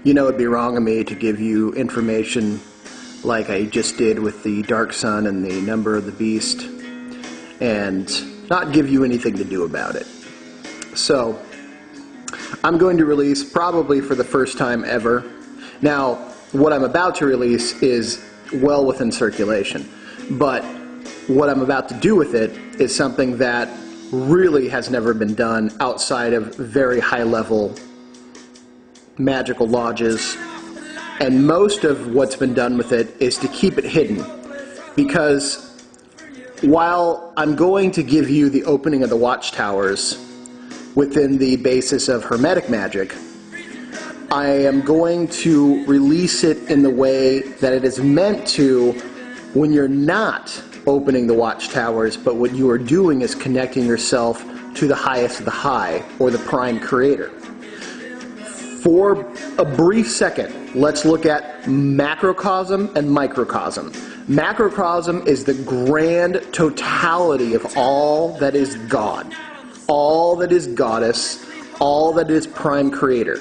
You know it'd be wrong of me to give you information like I just did with the Dark Sun and the number of the beast and not give you anything to do about it. So, I'm going to release, probably for the first time ever. Now, what I'm about to release is well within circulation, but what I'm about to do with it is something that really has never been done outside of very high-level magical lodges, and most of what's been done with it is to keep it hidden, because while I'm going to give you the opening of the watchtowers within the basis of Hermetic magic, I am going to release it in the way that it is meant to when you're not opening the watchtowers, but what you are doing is connecting yourself to the highest of the high, or the Prime Creator. For a brief second, let's look at macrocosm and microcosm. Macrocosm is the grand totality of all that is God, all that is Goddess, all that is Prime Creator.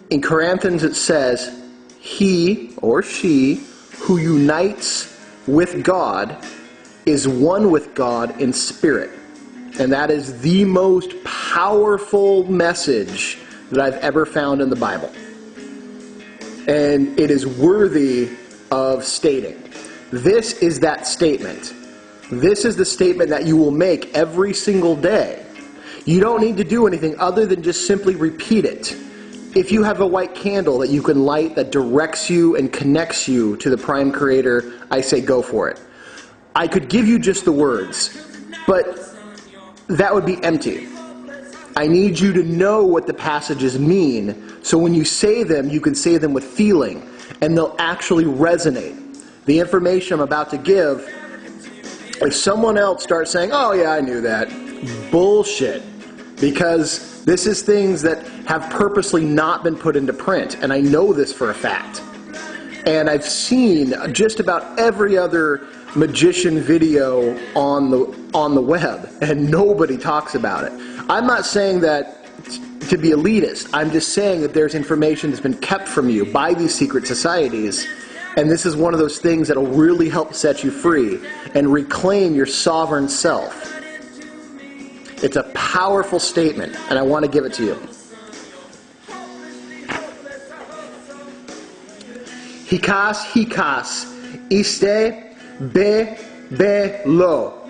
In Corinthians it says, he or she who unites with God is one with God in spirit. And that is the most powerful message that I've ever found in the Bible. And it is worthy of stating. This is that statement. This is the statement that you will make every single day. You don't need to do anything other than just simply repeat it. If you have a white candle that you can light that directs you and connects you to the Prime Creator, I say go for it. I could give you just the words, but that would be empty. I need you to know what the passages mean, so when you say them, you can say them with feeling, and they'll actually resonate. The information I'm about to give, if someone else starts saying, oh yeah, I knew that, bullshit. Because this is things that have purposely not been put into print, and I know this for a fact. And I've seen just about every other magician video on the web, and nobody talks about it. I'm not saying that to be elitist. I'm just saying that there's information that's been kept from you by these secret societies, and this is one of those things that'll really help set you free and reclaim your sovereign self. It's a powerful statement, and I want to give it to you. Hikas, iste, be, lo.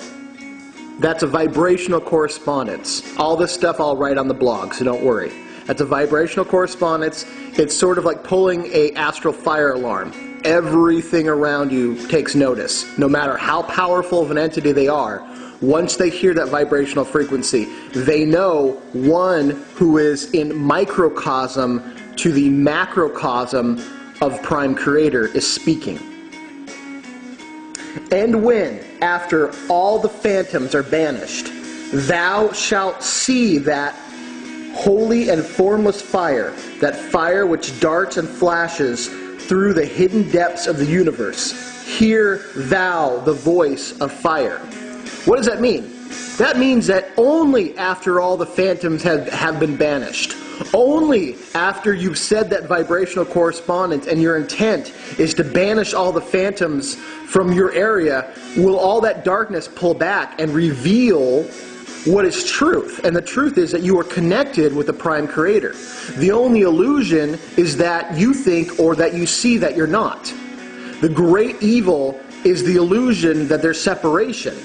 That's a vibrational correspondence. All this stuff I'll write on the blog, so don't worry. That's a vibrational correspondence. It's sort of like pulling an astral fire alarm. Everything around you takes notice, no matter how powerful of an entity they are. Once they hear that vibrational frequency, they know one who is in microcosm to the macrocosm of Prime Creator is speaking. And when, after all the phantoms are banished, thou shalt see that holy and formless fire, that fire which darts and flashes through the hidden depths of the universe, hear thou the voice of fire. What does that mean? That means that only after all the phantoms have been banished, only after you've said that vibrational correspondence and your intent is to banish all the phantoms from your area, will all that darkness pull back and reveal what is truth. And the truth is that you are connected with the Prime Creator. The only illusion is that you think or that you see that you're not. The great evil is the illusion that there's separation.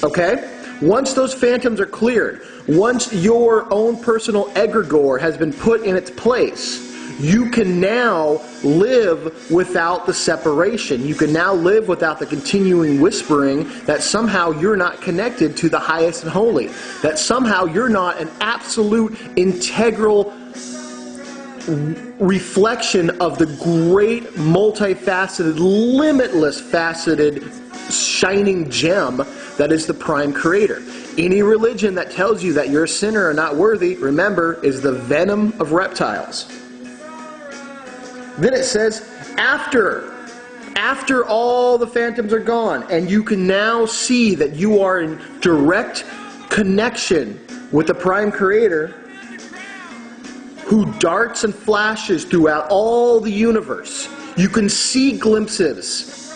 Okay? Once those phantoms are cleared, once your own personal egregore has been put in its place, you can now live without the separation. You can now live without the continuing whispering that somehow you're not connected to the highest and holy, that somehow you're not an absolute integral reflection of the great multifaceted, limitless faceted, shining gem that is the Prime Creator. Any religion that tells you that you're a sinner or not worthy, remember, is the venom of reptiles. Then it says, after all the phantoms are gone, and you can now see that you are in direct connection with the Prime Creator, who darts and flashes throughout all the universe. You can see glimpses.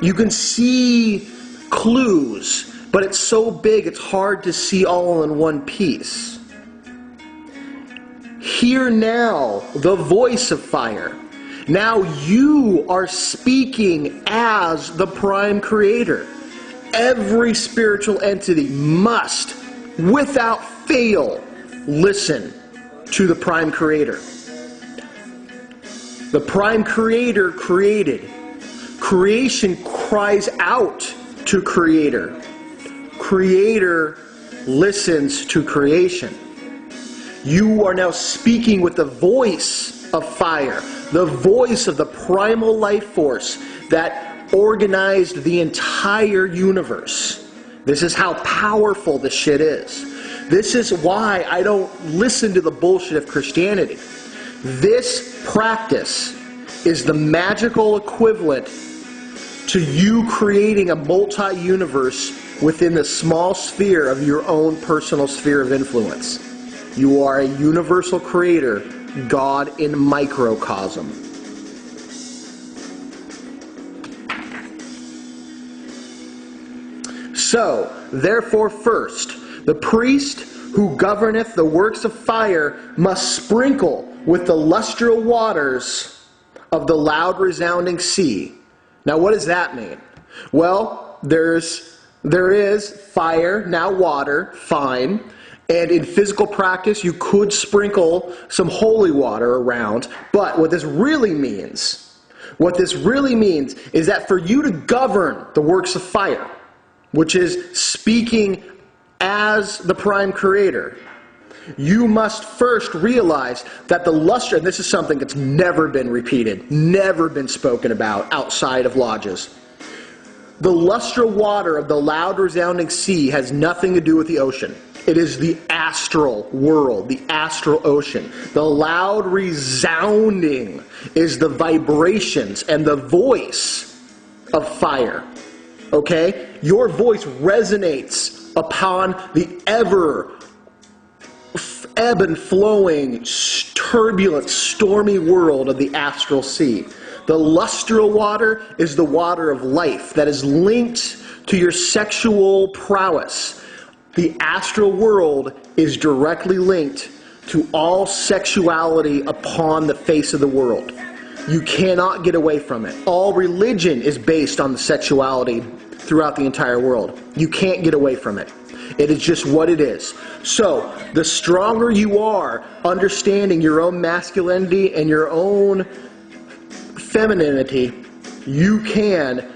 You can see clues, but it's so big it's hard to see all in one piece. Hear now the voice of fire. Now you are speaking as the prime creator. Every spiritual entity must, without fail, listen to the prime creator. The prime creator created. Creation cries out to creator. Creator listens to creation. You are now speaking with the voice of fire, the voice of the primal life force that organized the entire universe. This is how powerful this shit is. This is why I don't listen to the bullshit of Christianity. This practice is the magical equivalent to you creating a multi-universe within the small sphere of your own personal sphere of influence. You are a universal creator, God in microcosm. So, therefore first, the priest who governeth the works of fire must sprinkle with the lustral waters of the loud resounding sea. Now what does that mean? Well, there is fire, now water, fine. And in physical practice, you could sprinkle some holy water around. But what this really means is that for you to govern the works of fire, which is speaking as the prime creator, you must first realize that the luster, and this is something that's never been repeated, never been spoken about outside of lodges. The lustral water of the loud resounding sea has nothing to do with the ocean. It is the astral world, the astral ocean. The loud resounding is the vibrations and the voice of fire. Okay? Your voice resonates upon the ebb and flowing, turbulent, stormy world of the astral sea. The lustral water is the water of life that is linked to your sexual prowess. The astral world is directly linked to all sexuality upon the face of the world. You cannot get away from it. All religion is based on the sexuality throughout the entire world. You can't get away from it. It is just what it is. So, the stronger you are understanding your own masculinity and your own femininity, you can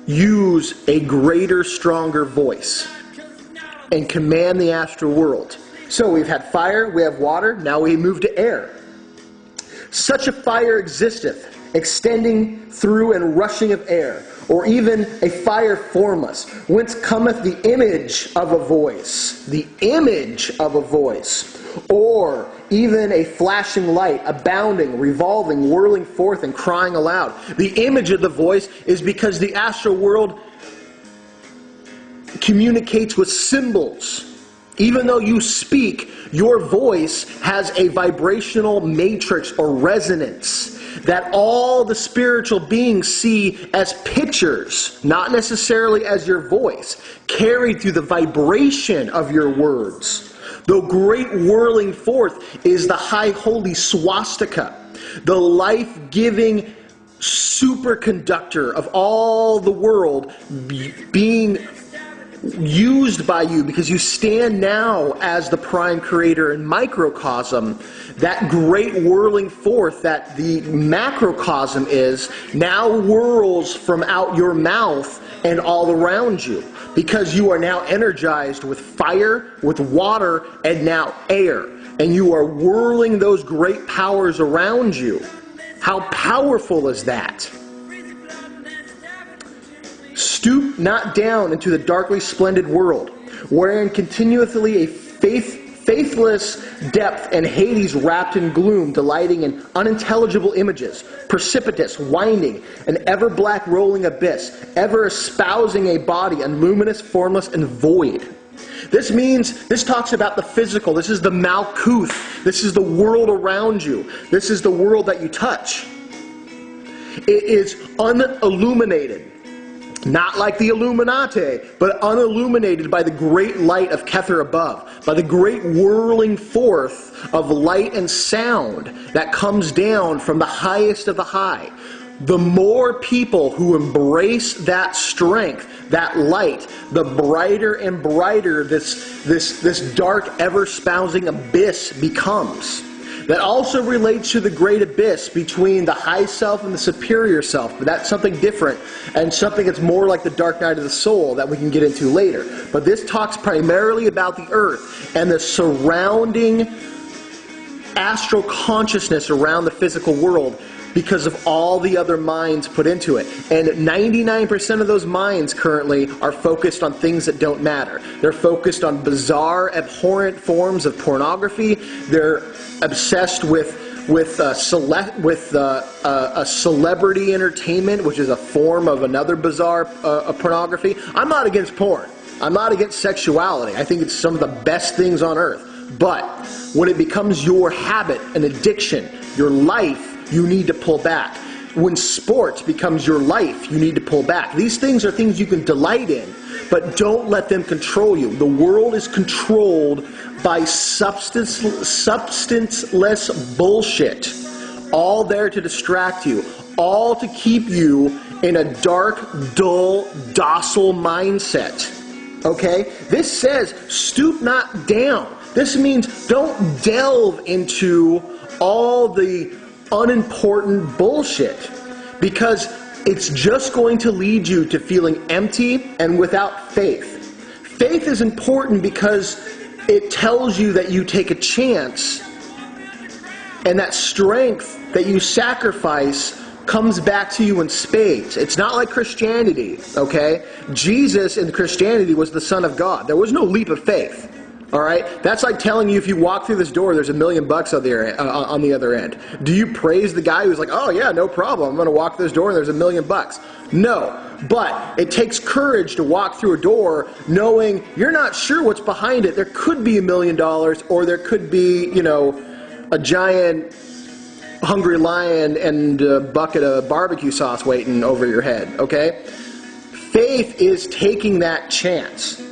use a greater, stronger voice and command the astral world. So we've had fire, we have water, now we move to air. Such a fire existeth, extending through and rushing of air, or even a fire formless, whence cometh the image of a voice, or even a flashing light, abounding, revolving, whirling forth, and crying aloud. The image of the voice is because the astral world communicates with symbols. Even though you speak, your voice has a vibrational matrix or resonance that all the spiritual beings see as pictures, not necessarily as your voice, carried through the vibration of your words. The great whirling forth is the high holy swastika, the life-giving superconductor of all the world being used by you because you stand now as the prime creator in microcosm. That great whirling forth that the macrocosm is now whirls from out your mouth and all around you because you are now energized with fire, with water, and now air. And you are whirling those great powers around you. How powerful is that? Stoop not down into the darkly splendid world, wherein continually a faithless depth and Hades wrapped in gloom, delighting in unintelligible images, precipitous, winding, an ever-black rolling abyss, ever espousing a body, unluminous, formless, and void. This talks about the physical. This is the Malkuth. This is the world around you. This is the world that you touch. It is unilluminated. Not like the Illuminati, but unilluminated by the great light of Kether above, by the great whirling forth of light and sound that comes down from the highest of the high. The more people who embrace that strength, that light, the brighter and brighter this dark, ever-spousing abyss becomes. That also relates to the great abyss between the high self and the superior self, but that's something different and something that's more like the dark night of the soul that we can get into later. But this talks primarily about the earth and the surrounding astral consciousness around the physical world because of all the other minds put into it. And 99% of those minds currently are focused on things that don't matter. They're focused on bizarre, abhorrent forms of pornography. They're obsessed with celebrity entertainment, which is a form of another bizarre pornography. I'm not against porn. I'm not against sexuality. I think it's some of the best things on earth. But when it becomes your habit, an addiction, your life, you need to pull back. When sports becomes your life, you need to pull back. These things are things you can delight in, but don't let them control you. The world is controlled by substanceless bullshit, all there to distract you, all to keep you in a dark, dull, docile mindset. Okay? This says, stoop not down. This means don't delve into all the unimportant bullshit, because it's just going to lead you to feeling empty and without faith. Faith is important because it tells you that you take a chance, and that strength that you sacrifice comes back to you in spades. It's not like Christianity, okay? Jesus in Christianity was the Son of God. There was no leap of faith. All right? That's like telling you if you walk through this door, there's $1 million on the other end. Do you praise the guy who's like, oh yeah, no problem, I'm going to walk through this door and there's $1 million? No. But it takes courage to walk through a door knowing you're not sure what's behind it. There could be $1 million, or there could be, a giant hungry lion and a bucket of barbecue sauce waiting over your head, okay? Faith is taking that chance.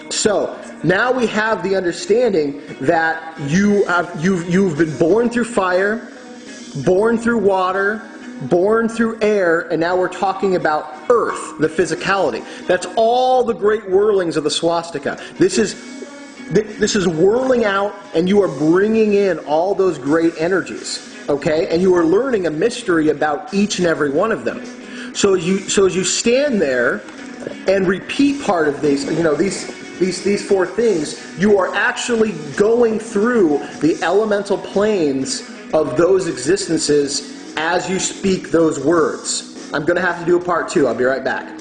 So, now we have the understanding that you've been born through fire, born through water, born through air, and now we're talking about earth, the physicality. That's all the great whirlings of the swastika. This is whirling out, and you are bringing in all those great energies, okay? And you are learning a mystery about each and every one of them. So as you stand there and repeat part of these, these four things, you are actually going through the elemental planes of those existences as you speak those words. I'm going to have to do a part 2. I'll be right back.